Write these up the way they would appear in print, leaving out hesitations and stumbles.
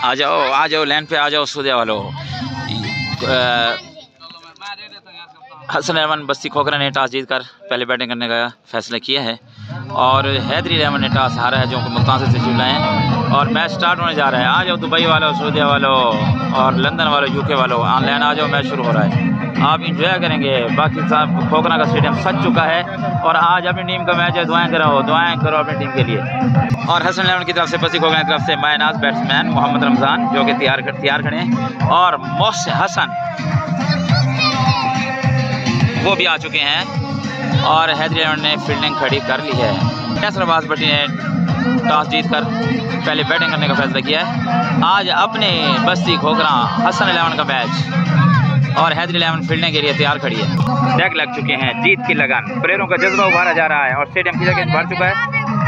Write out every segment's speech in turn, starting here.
आ जाओ लाइन पे आ जाओ सूदिया वालों। हसन अहमद बस्ती खोखरा ने टॉस जीत कर पहले बैटिंग करने का फैसला किया है और हैदरी अहमद ने टॉस हारा है, जो कि मुल्तान से तशरीफ लाए हैं और मैच स्टार्ट होने जा रहा है। आ जाओ दुबई वालों, सऊदीया वालों और लंदन वालों, यूके वालों, ऑनलाइन आ जाओ, मैच शुरू हो रहा है। आप इंजॉय करेंगे। बाकी साहब खोखरा का स्टेडियम सज चुका है और आज अपनी टीम का मैच है। दुआएं करो अपनी टीम के लिए। और हसन अहमद की तरफ से, बस्ती खोखरा की तरफ से मायनाज बैट्समैन मोहम्मद रमज़ान जो कि तैयार खड़े हैं और मोहसिन हसन वो भी आ चुके हैं और हैदरी अहमद ने फील्डिंग खड़ी कर ली है। कैसर अब्बास भट्टी ने टॉस जीत कर पहले बैटिंग करने का फैसला किया है। आज अपने बस्ती खोखरा हसन अहमद का मैच और हैदरी अहमद फील्डिंग के लिए तैयार खड़ी है। टैग लग चुके हैं, जीत की लगन, प्लेयरों का जज्बा उभारा जा रहा है और स्टेडियम की जगह भर चुका है।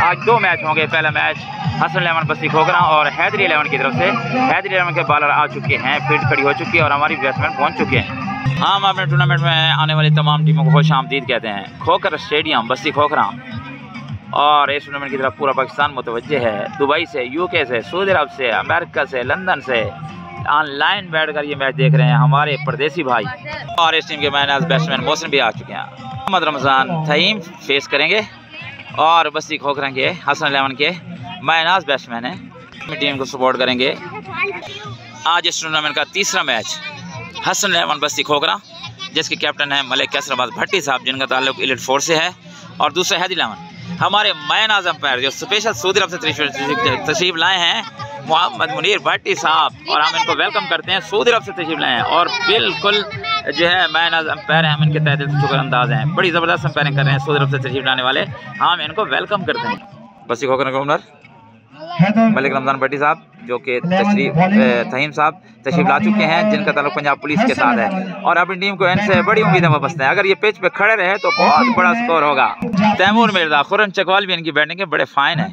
आज 2 मैच होंगे। पहला मैच हसन अहमद बस्ती खोखरा और हैदरी अहमद की तरफ से। हैदरी अहमद के बॉलर आ चुके हैं, फील्ड खड़ी हो चुकी है और हमारी बैट्समैन पहुँच चुके हैं। हम अपने टूर्नामेंट में आने वाली तमाम टीमों को खुश आमदीद कहते हैं। खोखर स्टेडियम बस्ती खोखरा और इस टूर्नामेंट की तरफ पूरा पाकिस्तान मुतवज्जे है। दुबई से, यूके से, सऊदी अरब से, अमेरिका से, लंदन से ऑनलाइन बैठकर ये मैच देख रहे हैं हमारे परदेसी भाई। और इस टीम के मैनेज बैट्समैन मोहसिन भी आ चुके हैं। मोहम्मद रमज़ान थईम फेस करेंगे और बस्ती खोखरा के हसन अहमद के मैनाज बैट्समैन हैं, अपनी टीम को सपोर्ट करेंगे। आज इस टूर्नामेंट का तीसरा मैच हसन अहमद बस्ती खोखरा जिसके कैप्टन हैं मलिक कैसर अब्बास भट्टी साहब जिनका ताल्लुक एलीट फोर्स से है, और दूसरा हैदरी अहमद हमारे मैनाज अंपायर जो स्पेशल सऊदी अरब से तशरीफ लाए हैं मोहम्मद मुनीर भट्टी साहब, और हम इनको वेलकम करते हैं। सऊदी अरब से तशरीफ लाए हैं और बिल्कुल जो है मैनाज अंपायर हम इनके तहे दिल से शुक्रअंदाज हैं। बड़ी ज़बरदस्त अंपायरिंग कर रहे हैं सऊदी अरब से तशरीफ लाने वाले, हम इनको वेलकम करते हैं। बस्ती खोखरा के ओनर मलिक रमज़ान भट्टी साहब जो कि तहीम साहब तशरीफ ला चुके हैं जिनका ताल्लुक पंजाब पुलिस के साथ है और अपनी टीम को इनसे बड़ी उम्मीदें वाबस्ता है। अगर ये पिच पे खड़े रहे तो बहुत बड़ा स्कोर होगा। तैमूर मिर्जा, खुरम चकवाल भी इनकी बैटिंग के बड़े फाइन है।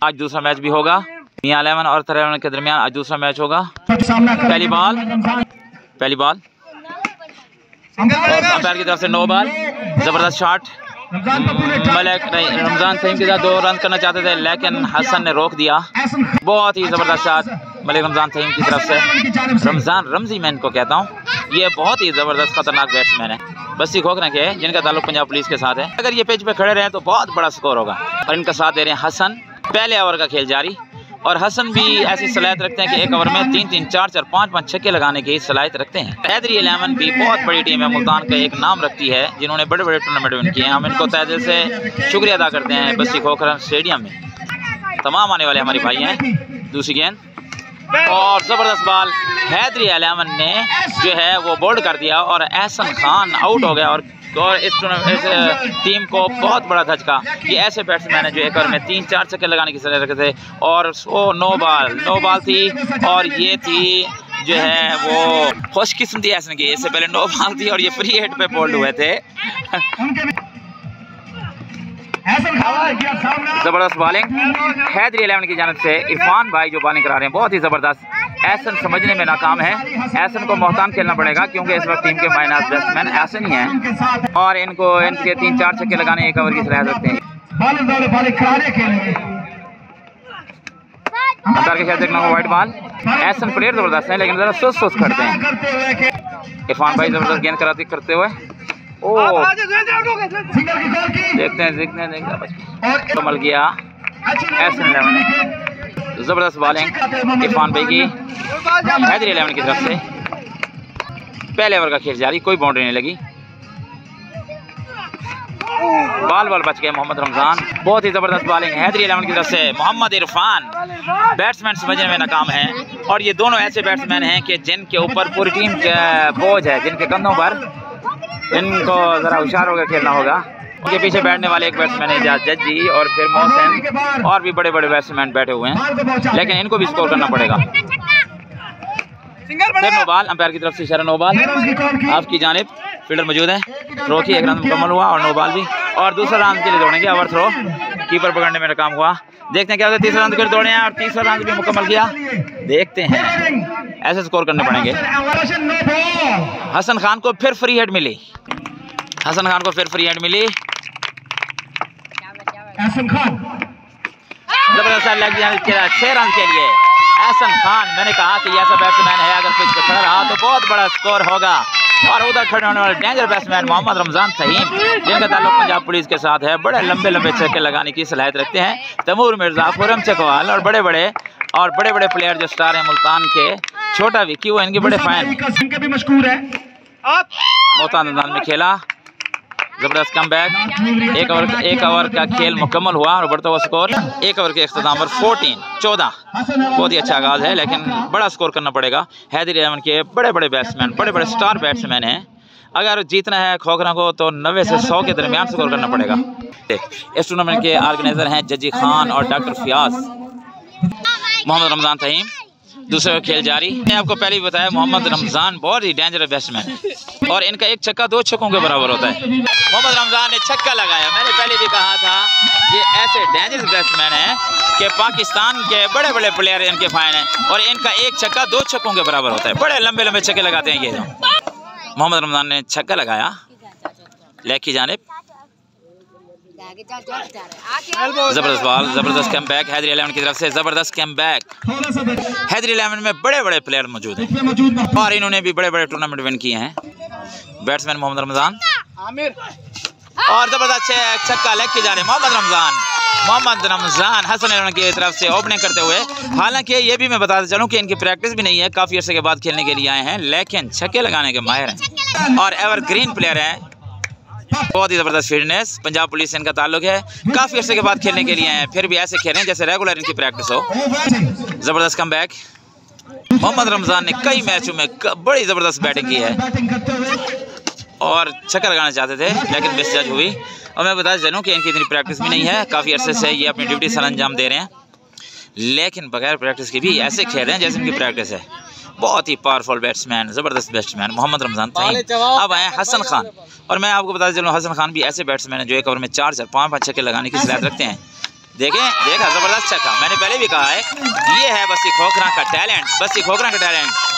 आज दूसरा मैच भी होगा मियां अहमद और तरह अहमद के दरमियान। आज दूसरा मैच होगा। पहली बॉल अंपायर की तरफ से नो बॉल, जबरदस्त शॉट। मलिक रमज़ान थईम के साथ 2 रन करना चाहते थे लेकिन हसन ने रोक दिया। बहुत ही ज़बरदस्त शॉट मलिक रमज़ान थईम की तरफ से। रमज़ान रमज़ी मैं इनको कहता हूँ, ये बहुत ही ज़बरदस्त खतरनाक बैट्समैन है बस्ती खोखरा के जिनका ताल्लुक पंजाब पुलिस के साथ है। अगर ये पिच पे खड़े रहे तो बहुत बड़ा स्कोर होगा और इनका साथ दे रहे हैं हसन। पहले ओवर का खेल जारी और हसन भी ऐसी सलाहियत रखते हैं कि एक ओवर में 3-3, 4-4, 5-5 छक्के लगाने की सलाहियत रखते हैं। हैदरी अहमद भी बहुत बड़ी टीम है, मुल्तान का एक नाम रखती है, जिन्होंने बड़े बड़े टूर्नामेंट विन किए हैं। हम इनको तहे दिल से शुक्रिया अदा करते हैं। बस्ती खोखरा स्टेडियम में तमाम आने वाले हमारे भाई हैं। दूसरी गेंद और ज़बरदस्त बॉल हैदरी अहमद ने जो है वो बोल्ड कर दिया और एहसन खान आउट हो गया। और इस टीम को बहुत बड़ा धचका। ये ऐसे बैट्समैन है जो एक ओवर में 3-4 छक्के लगाने की सलाह रखते थे और नो बॉल थी और ये थी जो है वो खुशकिस्मती एहसन की। इससे पहले नो बॉल थी और ये फ्री हिट पे बोल्ड हुए थे। जबरदस्त बॉलिंग हैदरी अहमद की जानिब से। इरफान भाई जो बॉलिंग करा रहे हैं बहुत ही ज़बरदस्त। एहसन समझने में नाकाम है, एहसन को मोहतान खेलना पड़ेगा क्योंकि इस वक्त टीम के माइनस बैट्समैन एहसन ही हैं और इनके 3-4 छक्के लगाने एक ओवर की सलाहियत रखते हैं। अंपायर के साथ देखना होगा वाइड बॉल। एहसन प्लेयर ज़बरदस्त है लेकिन ज़रा सुस्त करते हैं। इरफान भाई ज़बरदस्त गेंद करते हुए देखते हैं कमल किया एहसन ने। ज़बरदस्त बॉलिंग इरफान भाई की हैदरी अहमद की तरफ से। पहले ओवर का खेल जारी, कोई बाउंड्री नहीं लगी। बॉल बच गए मोहम्मद रमज़ान। बहुत ही ज़बरदस्त बॉलिंग हैदरी अहमद की तरफ से। मोहम्मद इरफान बैट्समैन समझने में नाकाम है और ये दोनों ऐसे बैट्समैन हैं कि जिनके ऊपर पूरी टीम का बोझ है, जिनके कंधों पर। इनको ज़रा होशियार होकर खेलना होगा। उनके पीछे बैठने वाले एक बैट्समैन है जज जी और फिर मोहसिन और भी बड़े बड़े बैट्समैन बैठे हुए हैं लेकिन इनको भी स्कोर करना पड़ेगा। फिर नो बॉल अंपायर की तरफ से इशारा नो बॉल आपकी जानिब। फील्डर मौजूद है, थ्रो की एक रन मुकम्मल हुआ और नो बॉल भी। और दूसरा राउंड के लिए दौड़ेंगे, ओवर थ्रो कीपर पकड़ने में नाकाम हुआ। देखते हैं क्या होता है। तीसरा राउंड के लिए दौड़े हैं और तीसरा राउंड भी मुकम्मल किया। देखते हैं, ऐसे स्कोर करने पड़ेंगे। हसन खान को फिर फ्री हिट मिली। जबरदस्त लग गया 6 रन के लिए एहसन खान। मैंने कहा कि ऐसा बैट्समैन है अगर पिच पे खड़ा रहा तो बहुत बड़ा स्कोर होगा। और उधर खड़े होने वाले डेंजर बैट्समैन मोहम्मद रमजान तहीम, जिनका ताल्लुक पंजाब पुलिस के साथ है, बड़े लंबे लंबे छक्के लगाने की सलाहियत रखते हैं। तैमूर मिर्जा, खुरम चकवाल और बड़े बड़े प्लेयर जो स्टार हैं मुल्तान के, छोटा विक्की, वो इनके बड़े फैन भी मशहूर है। मोहताज अंदाज में खेला, जबरदस्त कम बैक। एक ओवर का खेल मुकम्मल हुआ और बढ़ता हुआ स्कोर 1 ओवर के इख्तिताम पर 14 बहुत ही अच्छा आगाज है, लेकिन बड़ा स्कोर करना पड़ेगा। हैदरी लेमन के बड़े बैट्समैन, बड़े स्टार बैट्समैन हैं। अगर जीतना है खोखरा को तो 90 से 100 के दरमियान स्कोर करना पड़ेगा। इस टूर्नामेंट के ऑर्गेनाइजर हैं जजी खान और डॉक्टर फियाज। मोहम्मद रमजान तहीम, दूसरा खेल जारी। मैंने आपको पहले ही बताया मोहम्मद रमजान बहुत ही डेंजरस बैट्समैन है और इनका एक छक्का 2 छक्कों के बराबर होता है। मोहम्मद रमजान ने छक्का लगाया। मैंने पहले भी कहा था ये ऐसे डेंजरस बैट्समैन हैं कि पाकिस्तान के बड़े प्लेयर इनके फैन हैं और इनका एक छक्का 2 छक्कों के बराबर होता है। बड़े लंबे छक्के लगाते हैं ये। मोहम्मद रमजान ने छक्का लगाया लेग की जानिब। जबरदस्त बॉल, जबरदस्त कम बैक हैदरी इलेवन की तरफ से, जबरदस्त कम बैक। हैदरी इलेवन में बड़े प्लेयर मौजूद हैं और इन्होंने भी बड़े टूर्नामेंट विन किए हैं। बैट्समैन मोहम्मद रमजान और जबरदस्त छक्का लेग की जानिब। मोहम्मद रमजान हसन इलेवन की तरफ से ओपनिंग करते हुए। हालांकि ये भी मैं बताता चलूं कि इनकी प्रैक्टिस भी नहीं है, काफ़ी अर्से के बाद खेलने के लिए आए हैं, लेकिन छक्के लगाने के माहिर हैं और एवरग्रीन प्लेयर हैं। बहुत ही ज़बरदस्त फिटनेस, पंजाब पुलिस से इनका ताल्लुक है, काफ़ी अर्से के बाद खेलने के लिए आए हैं, फिर भी ऐसे खेल रहे हैं जैसे रेगुलर इनकी प्रैक्टिस हो। ज़बरदस्त कम बैक। मोहम्मद रमजान ने कई मैचों में बड़ी ज़बरदस्त बैटिंग की है और छक्का लगाना चाहते थे लेकिन मिस जज हुई। और मैं बताते चलूँ कि इनकी इतनी प्रैक्टिस भी नहीं है, काफ़ी अरसे से ये अपनी ड्यूटी सर अंजाम दे रहे हैं, लेकिन बगैर प्रैक्टिस के भी ऐसे खेल रहे हैं जैसे इनकी प्रैक्टिस है। बहुत ही पावरफुल बैट्समैन, ज़बरदस्त बैट्समैन मोहम्मद रमजान तहीम। अब आए हसन खान और मैं आपको बताते चलूँ हसन खान भी ऐसे बैट्समैन हैं जो 1 ओवर में 4 5 छक्के लगाने की सलाहियत रखते हैं। देखा ज़बरदस्त छक्का। मैंने पहले भी कहा है ये है बस्ती खोखरा का टैलेंट।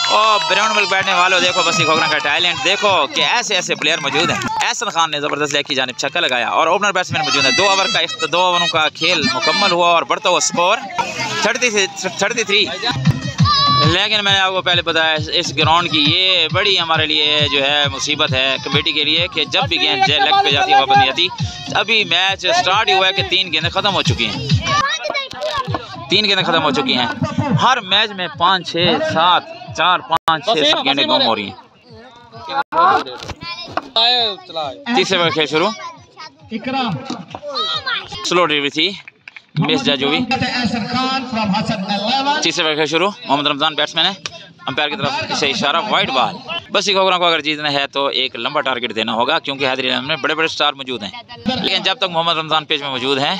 और ग्राउंड में बैठने वालों देखो बस्ती खोखरा का टैलेंट देखो कि ऐसे प्लेयर मौजूद हैं। एहसन खान ने ज़बरदस्त लेग की जानिब छक्का लगाया और ओपनर बैट्समैन मौजूद है। 2 ओवरों का खेल मुकम्मल हुआ और बढ़ता हुआ स्कोर 33। लेकिन मैंने आपको पहले बताया इस ग्राउंड की ये बड़ी हमारे लिए जो है मुसीबत है कमेटी के लिए कि जब भी गेंद लेग पे जाती है वापस नहीं आती। अभी मैच स्टार्ट ही हुआ है कि 3 गेंदें ख़त्म हो चुकी हैं। 3 गेंदें ख़त्म हो चुकी हैं। हर मैच में 5 6 7 4 5 6 गेंदें गुम हो रही हैं। तीसरे ओवर खेल शुरू। स्लो डिलीवरी थी, मिस जज हुई। तीसरे ओवर खेल शुरू। मोहम्मद रमजान बैट्समैन है, अंपायर की तरफ से इशारा, वाइड बॉल। बस्ती खोखरा को अगर जीतना है तो एक लंबा टारगेट देना होगा क्योंकि हैदरी इलेवन में बड़े स्टार मौजूद हैं, लेकिन जब तक मोहम्मद रमजान पिच में मौजूद हैं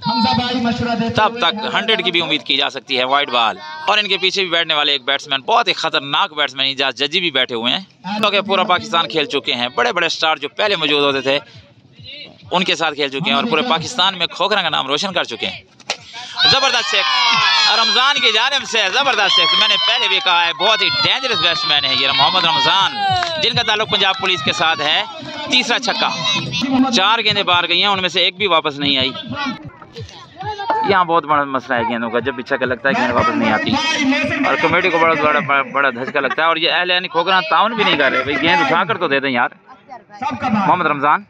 तब तक 100 की भी उम्मीद की जा सकती है। वाइड बॉल और इनके पीछे भी बैठने वाले एक बैट्समैन, बहुत ही खतरनाक बैट्समैन इजाज जजी भी बैठे हुए हैं। तो पूरा पाकिस्तान खेल चुके हैं, बड़े स्टार जो पहले मौजूद होते थे उनके साथ खेल चुके हैं और पूरे पाकिस्तान में खोखरा का नाम रोशन कर चुके हैं। ज़बरदस्त सिक्स रमज़ान की जानिब से, ज़बरदस्त सिक्स। मैंने पहले भी कहा है बहुत ही डेंजरस बैट्समैन है ये मोहम्मद रमज़ान, जिनका ताल्लुक पंजाब पुलिस के साथ है। तीसरा छक्का। 4 गेंदें बाहर गई हैं, उनमें से एक भी वापस नहीं आई। यहाँ बहुत बड़ा मसला है गेंदों का, जब भी छक्का लगता है गेंद वापस नहीं आती और कमेटी को बड़ा धचका लगता है और ये अहले यानी खोखरा ताउन भी नहीं कर रहे। भाई गेंद उठा कर तो दे दें यार। मोहम्मद रमज़ान,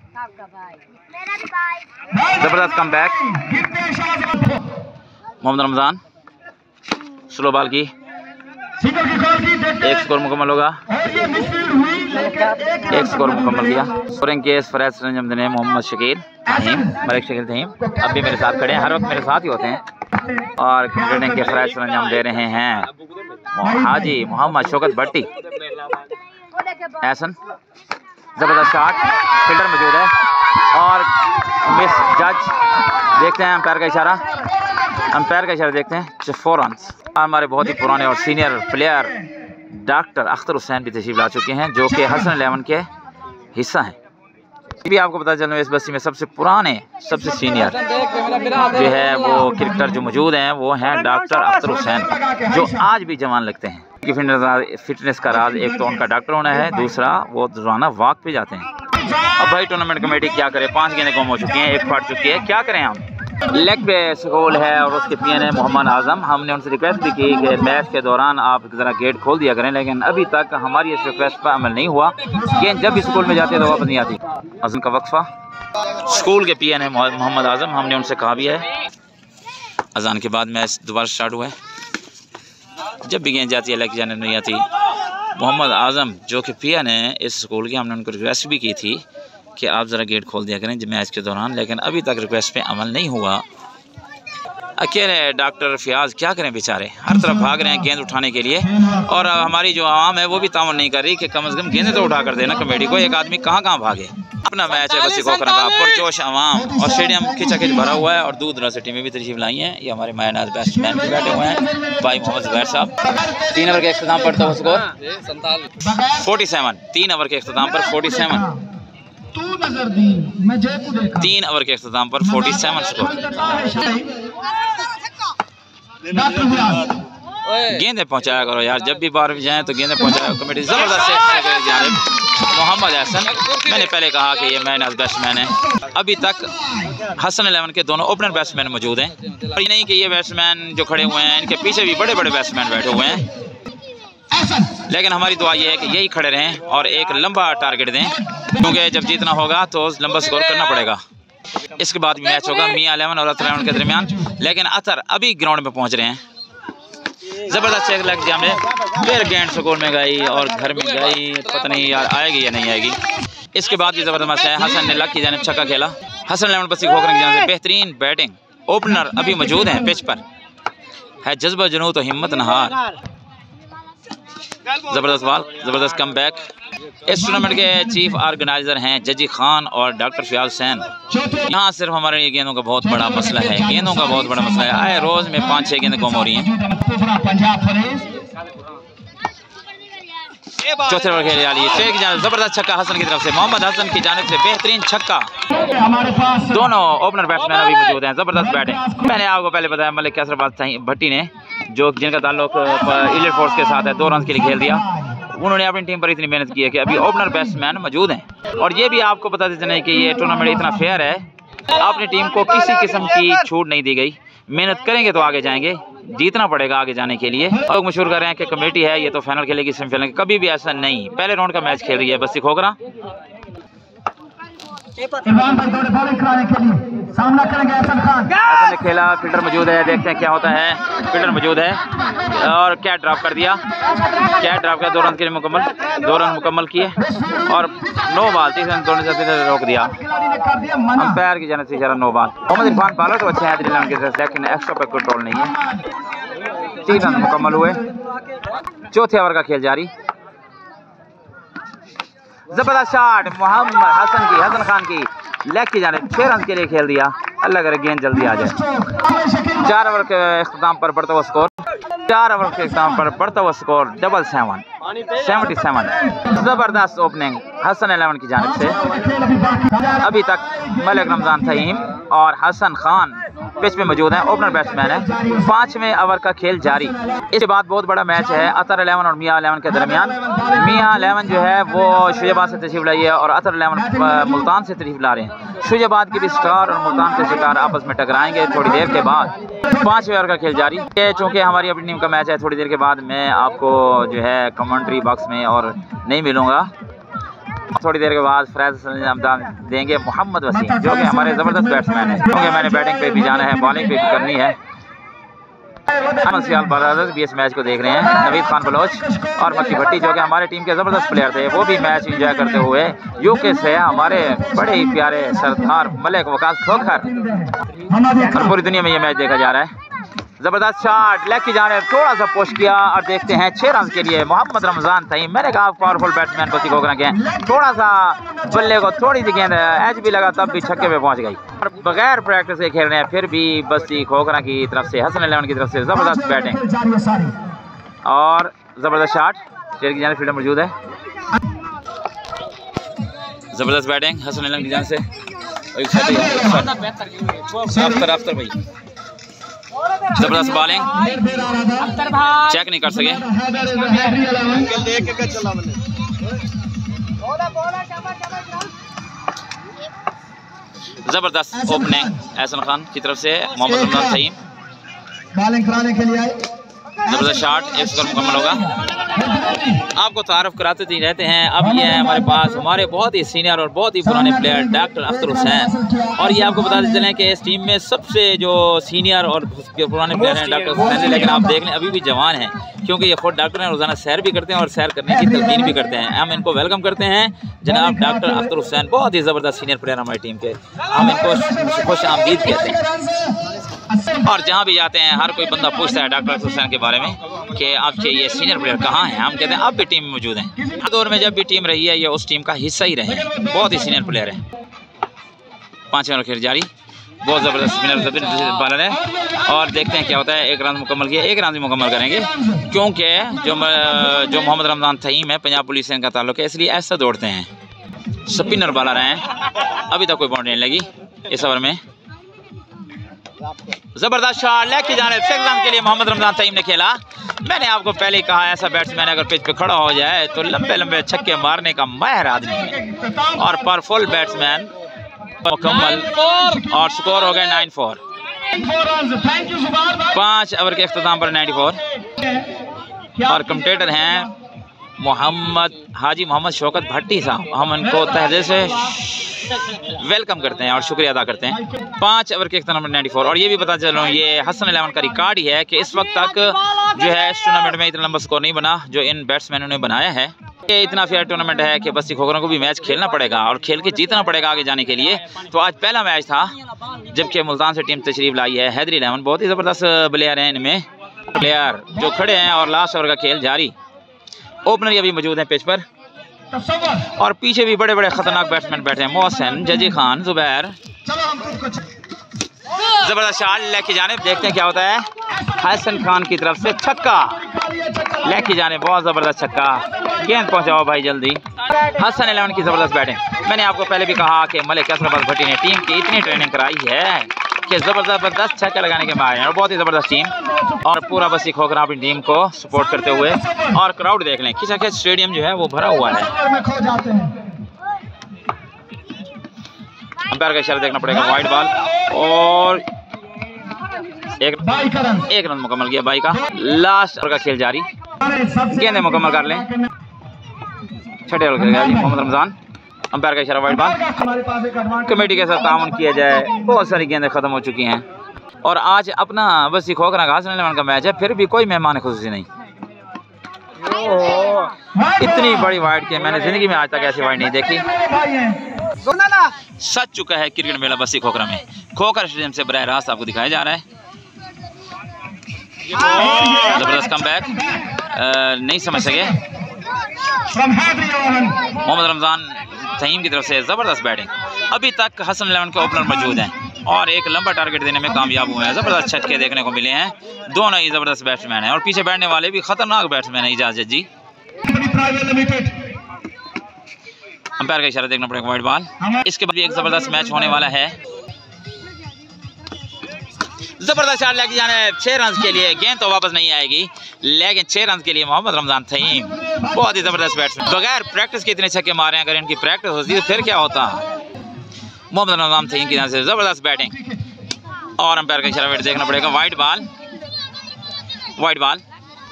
जबरदस्त come back. Mohammad Ramzan slow ball की, एक स्कोर मुकम्मल होगा, एक स्कोर मुकम्मल किया। स्कोरिंग केस फरैज सरंजाम देने मोहम्मद शकील तहीम, मलिक शकील तहीम अब भी मेरे साथ खड़े हैं, हर वक्त मेरे साथ ही होते हैं और क्रिकेटिंग के फरैज सरंजाम दे रहे हैं हाजी मोहम्मद शौकत भट्टी। एहसन, ज़बरदस्त शॉट, फील्डर मौजूद है और मिस जज। देखते हैं अंपायर का इशारा देखते हैं। 4 रन। हमारे बहुत ही पुराने और senior player doctor Akhtar Hussain भी तशरीफ ला चुके हैं जो कि हसन इलेवन के हिस्सा हैं। ये भी आपको पता चलना इस बस्ती में सबसे पुराने सबसे सीनियर जो है वो क्रिकेटर जो मौजूद हैं वो हैं डॉक्टर अख्तर हुसैन, जो आज भी जवान लगते हैं। फिटनेस का राज एक तो उनका डॉक्टर होना है, दूसरा वो रोजाना वॉक पे जाते हैं। अब भाई टूर्नामेंट कमेटी क्या करे, 5 गेंदें गुम हो चुकी हैं, 1 फट चुकी है, क्या करें हम। लेग पे स्कूल है और उसके पीएन है मोहम्मद आजम। हमने उनसे रिक्वेस्ट भी की कि मैच के दौरान आप ज़रा गेट खोल दिया करें, लेकिन अभी तक हमारी इस रिक्वेस्ट पर अमल नहीं हुआ। गेंद जब भी स्कूल में जाती है तो वापस नहीं आती। आजम का वक्फा। स्कूल के पीएन है मोहम्मद आजम। हमने उनसे कहा भी है अजान के बाद मैच दोबारा स्टार्ट हुआ है। जब भी गेंद जाती है लेग जाने नहीं आती। मोहम्मद आजम जो कि पीएन है इस स्कूल की, हमने उनको रिक्वेस्ट भी की थी कि आप ज़रा गेट खोल दिया करें मैच के दौरान, लेकिन अभी तक रिक्वेस्ट पे अमल नहीं हुआ। अकेले डॉक्टर फयाज क्या करें बेचारे, हर तरफ भाग रहे हैं गेंद उठाने के लिए, और हमारी जो आवाम है वो भी ताउन नहीं कर रही कि कम से कम गेंदें तो उठा कर देना कमेटी को। एक आदमी कहाँ कहाँ भागे। अपना मैच है बसी खोखरा का, पुरजोश आवाम और स्टेडियम खिंचाखिंच भरा हुआ है और दूर दराज से टीमें भी तशरीफ लाई हैं। ये हमारे मायनाज बैट्समैन भी बैठे हुए हैं, भाई मोहम्मद जुबैर साहब। 3 ओवर के इख्तिताम पर तो स्कोर 47। 3 ओवर के इख्तिताम पर 47। 3 ओवर के इख्तिताम पर 47 स्कोर। गेंदे पहुंचाया करो यार, जब भी बाहर भी जाएं तो गेंदे पहुंचाया कमेटी। जबरदस्त मोहम्मद हसन। मैंने पहले कहा कि ये मैन बैट्समैन है। अभी तक हसन 11 के दोनों ओपनर बैट्समैन मौजूद हैं, और ये नहीं कि ये बैट्समैन जो खड़े हुए हैं इनके पीछे भी बड़े बड़े बैट्समैन बैठे हुए हैं, लेकिन हमारी दुआ ये है कि यही खड़े रहें और एक लंबा टारगेट दें, क्योंकि जब जीतना होगा तो लंबा स्कोर करना पड़ेगा। इसके बाद भी मैच होगा मियां 11 और अतर 11 के दरमियान, लेकिन अतर अभी ग्राउंड में पहुंच रहे हैं। जबरदस्त चेक लग गया, फिर गेंद स्कोर में गई और घर में गई, पता नहीं यार आएगी या नहीं आएगी। इसके बाद भी जबरदस्त है, हसन ने लक की जानिब छक्का खेला। हसन 11 बसी खोखरा की जानिब से बेहतरीन बैटिंग। ओपनर अभी मौजूद हैं पिच पर, है जज्बा जुनून तो हिम्मत नहार। जबरदस्त बॉल, जबरदस्त कम बैक। इस टूर्नामेंट के चीफ ऑर्गेनाइजर हैं जजी खान और डॉक्टर फयाज हुसैन। यहाँ सिर्फ हमारे लिए गेंदों का बहुत बड़ा मसला है, गेंदों का बहुत बड़ा मसला है। आए रोज में 5-6 गेंदें गुम हो रही हैं। चौथे ओवर खेल जाली, जबरदस्त छक्का हसन की तरफ से, मोहम्मद हसन की जानिब से बेहतरीन छक्का। दोनों ओपनर बैट्समैन अभी मौजूद हैं, जबरदस्त बैटिंग। मैंने आपको पहले बताया मलिक कैसर भट्टी ने, जो जिनका ताल्लुक इलीट फोर्स के साथ है, 2 रन के लिए खेल दिया। उन्होंने अपनी टीम पर इतनी मेहनत की है कि अभी ओपनर बैट्समैन मौजूद हैं। और ये भी आपको बता देते हैं कि ये टूर्नामेंट इतना फेयर है, अपनी टीम को किसी किस्म की छूट नहीं दी गई। मेहनत करेंगे तो आगे जाएंगे, जीतना पड़ेगा आगे जाने के लिए। लोग मशहूर कर रहे हैं कि कमेटी है ये तो फाइनल खेलेगी सेमीफाइनल, कभी भी ऐसा नहीं। पहले राउंड का मैच खेल रही है बस्ती खोखरा। सामना करेंगे हसन खान। हसन ने खेला, फील्डर मौजूद है, देखते हैं क्या होता है। फील्डर मौजूद है और क्या ड्रॉप कर दिया, क्या ड्रॉप किया। 2 रन के लिए मुकम्मल, 2 रन मुकम्मल किए और 9 बॉल, 3 रन दोनों से रोक दिया अंपायर की जानिब से इशारा 9 बॉल। मोहम्मद इरफान बॉलर तो अच्छे हैं की तरफ से, लेकिन एक्स्ट्रा पर कंट्रोल नहीं है। 3 रन मुकम्मल हुए। चौथे ओवर का खेल जारी। जबरदस्त शॉट मोहम्मद हसन की, हसन खान की लेग की जाने 6 रन के लिए खेल दिया। अल्लाह करे गेंद जल्दी आ जाए। 4 ओवर के इख्तिताम पर बढ़ता हुआ स्कोर, 4 ओवर के इख्तिताम पर बढ़ता हुआ स्कोर 77। जबरदस्त ओपनिंग हसन 11 की जानिब से। अभी तक मलिक रमजान तहीम और हसन खान पिच पे मौजूद हैं, ओपनर बैट्समैन है। 5वें ओवर का खेल जारी। इसके बाद बहुत बड़ा मैच है अतर 11 और मियां 11 के दरमियान। मियां 11 जो है वो शुजाबाद से तशरीफ लाई है और अतर 11 मुल्तान से तशरीफ ला रहे हैं। शुजाबाद की भी स्टार और मुल्तान के स्टार आपस में टकराएंगे थोड़ी देर के बाद। 5वें ओवर का खेल जारी। चूँकि हमारी अपनी टीम का मैच है, थोड़ी देर के बाद मैं आपको जो है कमेंट्री बॉक्स में और नहीं मिलूँगा। थोड़ी देर के बाद फ्रैज देंगे मोहम्मद वसीम, जो कि हमारे ज़बरदस्त बैट्समैन है। क्योंकि मैंने बैटिंग पे भी जाना है, बॉलिंग पे भी करनी है। अमन सियाल ब्रदर्स भी इस मैच को देख रहे हैं। नवीद खान बलोच और मक्की भट्टी, जो कि हमारे टीम के ज़बरदस्त प्लेयर थे, वो भी मैच एंजॉय करते हुए यूके से हमारे बड़े ही प्यारे सरदार मलिक वकास खोखर। और पूरी दुनिया में ये मैच देखा जा रहा है। जबरदस्त शॉट लेग की जाने थोड़ा सा पुश किया और देखते हैं 6 रन के लिए मोहम्मद रमजान तहीम। मैंने कहा पावरफुल बैट्समैन बस्ती खोखरा के, थोड़ा सा बल्ले को थोड़ी सी गेंद एज भी लगा तब भी छक्के पे पहुंच गई। और बगैर प्रैक्टिस के खेल रहे हैं, फिर भी बस्ती खोखरा की तरफ से, हसन 11 की तरफ से जबरदस्त बैटिंग और जबरदस्त शॉट। शेर की जाने फील्डर मौजूद है। जबरदस्त बैटिंग हसन 11 की जाने से। अफ्तर भाई जबरदस्त बॉलिंग, चेक नहीं कर सके। ज़बरदस्त ओपनिंग एहसन खान की तरफ से मोहम्मद रमजान सईम, बॉलिंग कराने के लिए आए। ज़बरदस्त शॉट, एक स्कोर मुकम्मल होगा। आपको तारुफ कराते ही रहते हैं। अब ये है हमारे पास हमारे बहुत ही सीनियर और बहुत ही पुराने प्लेयर डॉक्टर अख्तर हुसैन, और ये आपको बताते चलें कि इस टीम में सबसे जो सीनियर और पुराने प्लेयर हैं डॉक्टर हुसैन, लेकिन आप देख लें अभी भी जवान हैं, क्योंकि ये खुद डॉक्टर हैं, रोज़ाना सैर भी करते हैं और सैर करने की तलकीन भी करते हैं। हम इनको वेलकम करते हैं जनाब डॉक्टर अख्तर हुसैन, बहुत ही ज़बरदस्त सीनियर प्लेयर हमारी टीम के, हम इनको खुश आमदीद कहते हैं। और जहाँ भी जाते हैं हर कोई बंदा पूछता है डॉक्टर अख्तर हुसैन के बारे में कि आपके ये सीनियर प्लेयर कहाँ हैं। हम कहते हैं अब भी टीम में मौजूद हैं। हर दौर में जब भी टीम रही है ये उस टीम का हिस्सा ही रहे हैं, बहुत ही सीनियर प्लेयर हैं। 5 ओवर खेल जारी, बहुत ज़बरदस्त स्पिनर बॉलर है, और देखते हैं क्या होता है। एक रन मुकम्मल किया, एक रन भी मुकम्मल करेंगे, क्योंकि जो मोहम्मद रमजान सईम है पंजाब पुलिस से इनका ताल्लुक है, इसलिए ऐसा दौड़ते हैं। स्पिनर बॉलर हैं, अभी तक कोई बाउंड्री नहीं लगी इस ओवर में। जबरदस्त शॉट लेग की जानिब, 6 रन के लिए मोहम्मद रमजान सईम ने खेला। मैंने आपको पहले ही कहा ऐसा बैट्समैन अगर पिच पे खड़ा हो जाए तो लंबे लंबे छक्के मारने का माहिर आदमी है, और परफुल बैट्समैन मुकम्मल, और स्कोर हो गया 9-4। 5 ओवर के इख्तिताम पर 94, और कमेंटेटर हैं हाजी मोहम्मद शौकत भट्टी साहब। हम उनको तहे से वेलकम करते हैं और शुक्रिया अदा करते हैं। 5 ओवर के इख्तिताम पर 94, और ये भी पता चलो ये हसन 11 का रिकॉर्ड ही है कि इस वक्त तक जो है इस टूर्नामेंट में इतना लंबा स्कोर नहीं बना जो इन बैट्समैनों ने बनाया है। ये इतना फेयर टूर्नामेंट है कि बस्ती खोखरों को भी मैच खेलना पड़ेगा और खेल के जीतना पड़ेगा आगे जाने के लिए। तो आज पहला मैच था जबकि मुल्तान से टीम तशरीफ लाई है हैदरी 11, बहुत ही ज़बरदस्त प्लेयर हैं इनमें, प्लेयर जो खड़े हैं, और लास्ट ओवर का खेल जारी। ओपनर अभी मौजूद हैं पिच पर, और पीछे भी बड़े बड़े खतरनाक बैट्समैन बैठे हैं, मोहसिन, जजी खान, जुबैर। जबरदस्त शॉट लेग की जानिब, देखते हैं क्या होता है। हसन खान की तरफ से छक्का, लेग की जानिब, बहुत ज़बरदस्त छक्का। गेंद पहुंचाओ भाई जल्दी। हसन 11 की ज़बरदस्त बैटिंग। मैंने आपको पहले भी कहा कि मलिक असरबाज भट्टी ने टीम की इतनी ट्रेनिंग कराई है कि ज़बरदस्त छक्के लगाने के माहिर हैं, और बहुत ही ज़बरदस्त टीम, और पूरा बस्ती खोखरा अपनी टीम को सपोर्ट करते हुए। और क्राउड देख लें, खिचाखिच स्टेडियम जो है वो भरा हुआ है। अंपायर का इशारा देखना पड़ेगा, वाइड बॉल, और एक रन मुकम्मल किया बाई का। लास्ट ओवर का खेल जारी, गेंदें मुकम्मल कर लें। 6 ओवर खेल मोहम्मद रमजान, अंपायर का इशारा, वाइड बॉल। कमेटी के साथ ताउन किया जाए, बहुत सारी गेंदें खत्म हो चुकी हैं, और आज अपना बस्ती खोखरा का हसन 11 का मैच है, फिर भी कोई मेहमान खुशी नहीं। इतनी बड़ी वाइड के मैंने जिंदगी में आज तक ऐसी वाइड नहीं देखी। सच चुका है क्रिकेट मेला बस्ती खोखरा में, खोखरा स्टेडियम से बराह रास्त आपको दिखाया जा रहा है। जबरदस्त कमबैक, नहीं समझ सके। मोहम्मद रमजान सईम की तरफ से ज़बरदस्त बैटिंग। अभी तक हसन 11 के ओपनर मौजूद हैं और एक लंबा टारगेट देने में कामयाब हुए हैं। ज़बरदस्त छक्के देखने को मिले हैं, दोनों ही ज़बरदस्त बैट्समैन हैं, और पीछे बैठने वाले भी खतरनाक बैट्समैन हैं इजाज़त जी। अंपायर का इशारा देखना पड़ेगा, वाइड बॉल। इसके बाद भी एक ज़बरदस्त मैच होने वाला है। जबरदस्त शॉट लेग जाने, 6 रन के लिए। गेंद तो वापस नहीं आएगी, लेकिन 6 रन के लिए मोहम्मद रमजान सईम, बहुत ही जबरदस्त बैट्समैन। बगैर प्रैक्टिस के इतने छक्के मारे, अगर इनकी प्रैक्टिस होती तो फिर क्या होता। मोहम्मद रमजान सईम की तरफ से जबरदस्त बैटिंग, और अंपायर का इशारा देखना पड़ेगा, wide ball, wide ball.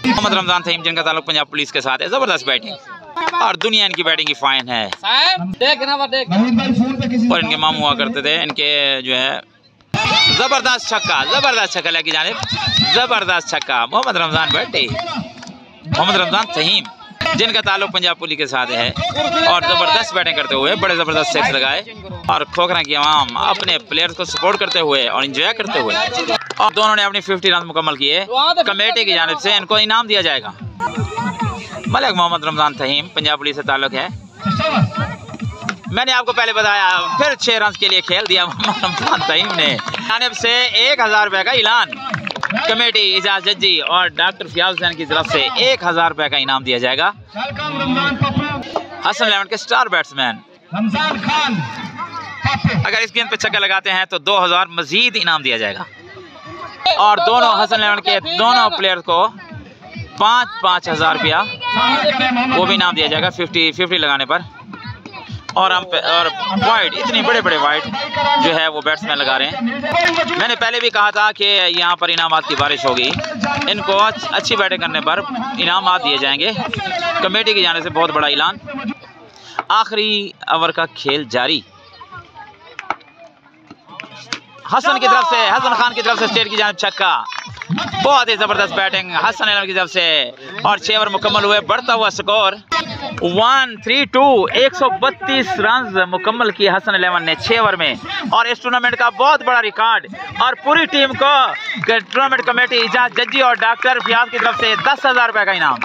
Mohammad Ramzan Saim जिनका ताल्लुक पंजाब पुलिस के साथ है, जबरदस्त बैटिंग, और दुनिया इनकी बैटिंग की फाइन है। और इनके मामू हुआ करते थे, इनके जो है जबरदस्त छक्का लगी जाने, जबरदस्त छक्का। मोहम्मद रमजान भट्टी, मोहम्मद रमजान सईम जिनका ताल्लुक पंजाब पुलिस के साथ है, और जबरदस्त बैटिंग करते हुए बड़े जबरदस्त सिक्स लगाए, और खोखरा की आवाम अपने प्लेयर्स को सपोर्ट करते हुए और एंजॉय करते हुए, और दोनों ने अपनी 50 रन मुकम्मल किए। कमेटी की जानिब से इनको इनाम दिया जाएगा। मलिक मोहम्मद रमजान सईम पंजाब पुलिस से ताल्लुक है। मैंने आपको पहले बताया, फिर 6 रन के लिए खेल दिया मोहम्मद रमजान सईम ने। जानिब से 1000 रुपये का ऐलान, कमेटी इजाज़त जी और डॉक्टर फियाज हुसैन की तरफ से 1000 रुपये का इनाम दिया जाएगा। हसन 11 के स्टार बैट्समैन अगर इस गेंद पे छक्का लगाते हैं तो 2000 मजीद इनाम दिया जाएगा, और दोनों हसन 11 के दोनों प्लेयर को 5-5 हज़ार रुपया वो भी इनाम दिया जाएगा 50 लगाने पर। और वाइड, इतनी बड़े बड़े वाइड जो है वो बैट्समैन लगा रहे हैं। मैंने पहले भी कहा था कि यहाँ पर इनामात की बारिश होगी, इनको अच्छी बैटिंग करने पर इनामात दिए जाएंगे। कमेटी की जाने से बहुत बड़ा ऐलान। आखिरी ओवर का खेल जारी। हसन की तरफ से, हसन खान की तरफ से स्टेट की जानिब छक्का। बहुत ही जबरदस्त बैटिंग हसन एलम की तरफ से और 6 ओवर मुकम्मल हुए। बढ़ता हुआ स्कोर 132, 132 रन मुकम्मल किए हसन 11 ने 6 ओवर में, और इस टूर्नामेंट का बहुत बड़ा रिकॉर्ड। और पूरी टीम को टूर्नामेंट कमेटी इजाज जज्जी और डॉक्टर फियाज की तरफ से 10,000 रुपये का इनाम।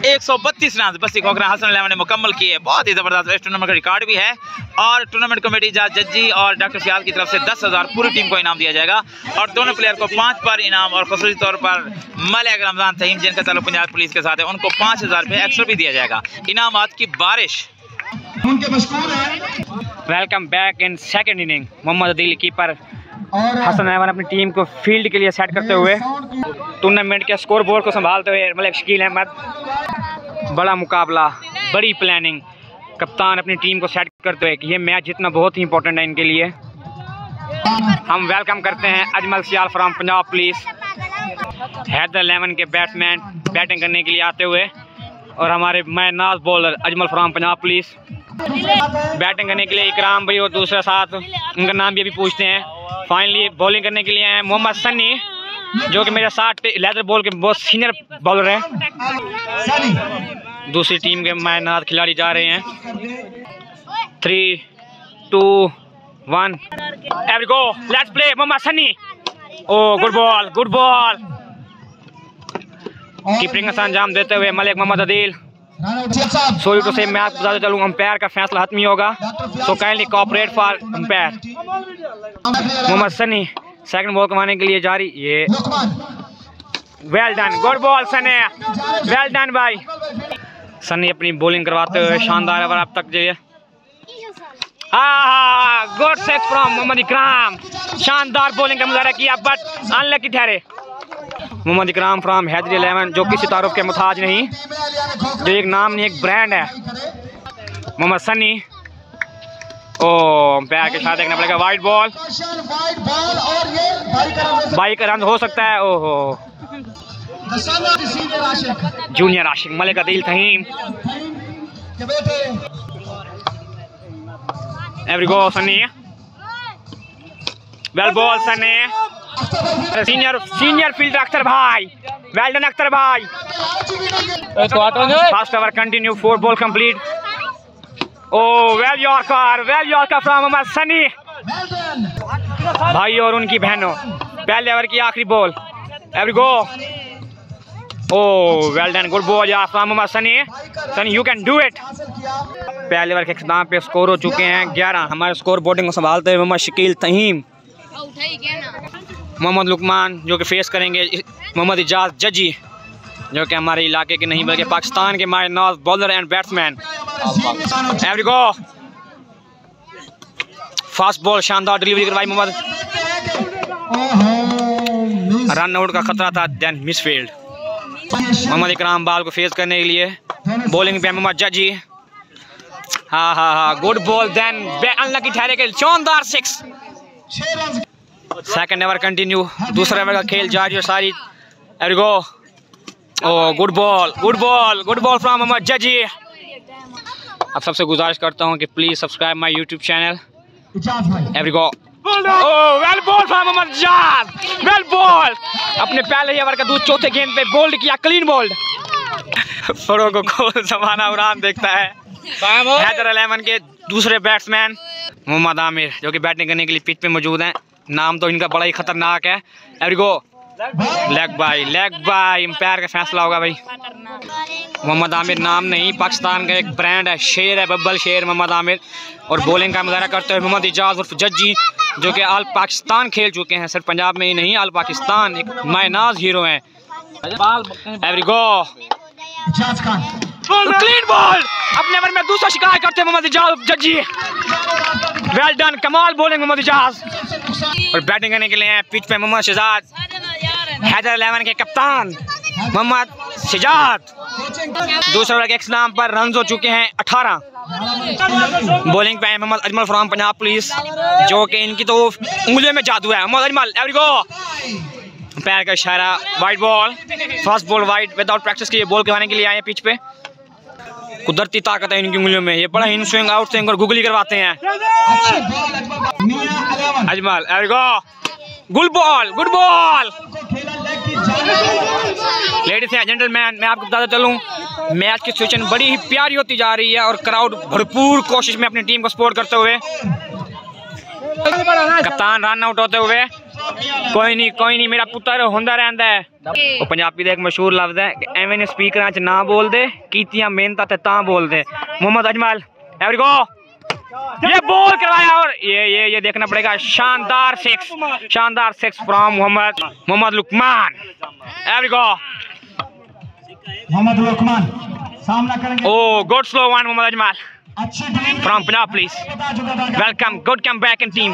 132 रन बस्ती खोखरा हसन 11 ने मुकम्मल किए। बहुत ही जबरदस्त इस टूर्नामेंट का रिकॉर्ड भी है, और टूर्नामेंट कमेटी इजाज जज्जी और डॉक्टर फियाज की तरफ से 10,000 पूरी टीम को इनाम दिया जाएगा। और दोनों प्लेयर को 5 पर इनाम, और खसूसी तौर पर मलिक रमजान तहीम जिनका ताल्लुक पंजाब पुलिस के साथ है, उनको 5,000 रुपये एक्स्ट्रा भी दिया जाएगा। इनामात की बारिश। Welcome back in second inning. Mohammad Adeel keeper Hasan Ahmed अपनी टीम को फील्ड के लिए सेट करते हुए, टूर्नामेंट के स्कोर बोर्ड को संभालते हुए मलिक शकील अहमद। बड़ा मुकाबला, बड़ी प्लानिंग, कप्तान अपनी टीम को सेट करते हुए कि ये मैच जीतना बहुत ही इंपॉर्टेंट है इनके लिए। हम वेलकम करते हैं अजमल सियाल फ्रॉम पंजाब पुलिस, हैदर 11 के बैट्समैन बैटिंग करने के लिए आते हुए, और हमारे मैं नाज bowler Ajmal from Punjab police batting करने के लिए। इकराम भाई और दूसरे साथ उनका नाम भी अभी पूछते हैं। फाइनली बॉलिंग करने के लिए हैं मोहम्मद सन्नी, जो कि मेरे साथ लेदर बॉल के बहुत सीनियर बॉलर हैं। दूसरी टीम के मैं नाज खिलाड़ी जा रहे हैं। 3, 2, 1 every go, let's play. Mohammad Sunny, oh good ball, good ball. Keeping का अंजाम देते हुए Malik Mohammad Adeel. Sorry to say मैं आपको बताते चलूँ, अंपायर का फैसला हतमी होगा, so kindly cooperate for umpire. Mohammad Sunny second ball कमाने के लिए जारी। ये well done, good ball Sunny, well done भाई। सन्नी अपनी बॉलिंग करवाते हुए शानदार ओवर अब तक जो गुड सेट फ्रॉम मोहम्मद इकराम। शानदार बॉलिंग का मुजाहरा किया, बट अनलकी ठहरे। मोहम्मद इकराम फ्रॉम हैदर 11, जो किसी तारुफ के मुताज नहीं, जो एक नाम नहीं एक ब्रांड है। मोहम्मद सन्नी, ओ अंपायर के साथ देखना पड़ेगा। वाइड बॉल, बाई का रन हो सकता है। ओहो, junior Ashiq Malik Adeel Taheem. Every go Sunny, well ball Sunny. Senior fielder Akhtar भाई, वेल डन अख्तर भाई। First over continue, 4 ball complete. Oh well yorker from Mohammad Sunny भाई और उनकी बहनों। पहले ओवर की आखिरी ball, every go. Oh well done, good ball यार from Mohammad Sunny. Sunny you can do it. पहले ओवर के इख्तिताम पे स्कोर हो चुके हैं 11। हमारे स्कोर बोर्डिंग को संभालते हुए मोहम्मद शकील तहीम, मोहम्मद लुकमान, जो कि फेस करेंगे मोहम्मद इजाज जज्जी, जो कि हमारे इलाके के नहीं बल्कि पाकिस्तान के माय नॉज bowler and batsman. Every go, fast ball, शानदार डिलीवरी करवाई मोहम्मद। रन आउट का खतरा था, देन मिसफील्ड। मोहम्मद इकराम बाल को फेस करने के लिए बॉलिंग पे मोहम्मद जज्जी। हाँ, गुड बॉल, देन अनलकी ठहरे के शानदार 6। सेकंड ओवर कंटिन्यू, दूसरे ओवर का खेल जारी और सारी। Every go, oh good ball from Mohammad Jajji. अब सबसे गुजारिश करता हूं कि please subscribe my YouTube channel. Every go, well ball from Mohammad Ijaz, well ball. अपने पहले ओवर का दूध चौथे गेंद पे बोल्ड किया, क्लीन बोल्ड। फरों को जमाना उड़ान देखता है। हैदर 11 के दूसरे बैट्समैन मोहम्मद आमिर, जो कि बैटिंग करने के लिए पिच पे मौजूद हैं। नाम तो इनका बड़ा ही खतरनाक है। एवरी गो, लेग बाई, अंपायर का फैसला होगा भाई। मोहम्मद आमिर नाम नहीं, पाकिस्तान का एक ब्रांड है, शेर है, बब्बल शेर मोहम्मद आमिर। और बॉलिंग का मुजाहरा करते हुए मोहम्मद इजाज उर्फ जज्जी, जो कि ऑल पाकिस्तान खेल चुके हैं, सिर्फ पंजाब में ही नहीं, ऑल पाकिस्तान एक मायनाज हीरो हैं। एवरी गो, क्लीन बॉल। अपने ओवर में दूसरा शिकार करते हैं मोहम्मद इजाज जज्जी। वेल डन, कमाल बॉलिंग मोहम्मद इजाज। और बैटिंग करने के लिए पिच पे मोहम्मद शहजाद, हैदर 11 के कप्तान। मोहम्मद सिजाद। दूसरे ओवर के एक्स नाम पर रन हो चुके हैं 18। बॉलिंग पे मोहम्मद अजमल फ्रॉम पंजाब पुलिस, जो कि इनकी तो उंगलियों में जादू है। मोहम्मद अजमल, एवरी गो, पैर का इशारा, wide ball, first ball wide, without practice के ये बॉल करवाने के लिए आए हैं पिच पे। कुदरती ताकत है इनकी उंगलियों में, ये बड़ा इन स्विंग आउट स्विंग और गुगली करवाते हैं। Ajmal, every go, good ball, good ball. Ladies and gentleman, मैं आपको बताता चलूं, मैच की सिचुएशन बड़ी ही प्यारी होती जा रही है और क्राउड भरपूर कोशिश में अपनी टीम को सपोर्ट करते हुए। कप्तान रन आउट होते हुए, कोई नहीं मेरा पुत्र होंदा रहंदा है। वो पंजाबी का एक मशहूर लफ्ज है कि एवें स्पीकर च ना बोल दे, कीतियां मेहनत ते तां बोल दे। मोहम्मद अजमल, एवरी गो, ये बॉल करवाया और ये देखना पड़ेगा, शानदार six from Mohammad Luqman, every go, Mohammad Luqman सामना करेंगे। Oh good slow one Mohammad Ajmal from Punjab police, welcome, good come back in team.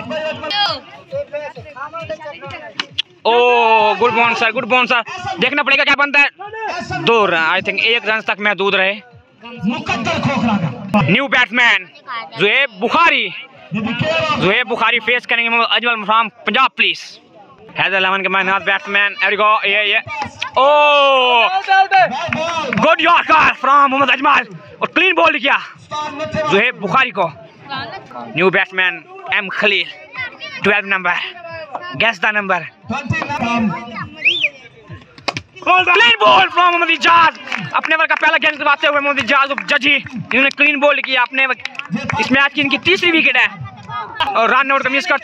Oh good bouncer, good bouncer, देखना पड़ेगा क्या बनता है। दूर, आई थिंक 1 रन तक महदूद रहे। New batsman Zohaib Bukhari face करेंगे मोहम्मद अजमल फ्रॉम पंजाब पुलिस। हैदर 11 के मेहनत बैट्समैन, एवरी गो, ये oh good yorker from Mohammad Ajmal और क्लीन बॉल किया जुएब बुखारी को। New batsman M Khalil, 12 number, guess the number. Clean ball from Mohammad Ijaz, अपने ओवर का पहला गेंद करवाते हुए मोहम्मद इजाज जजी, इन्होंने क्लीन बॉल किया अपने। इस मैच की इनकी तीसरी विकेट है और रन आउट का मिस कर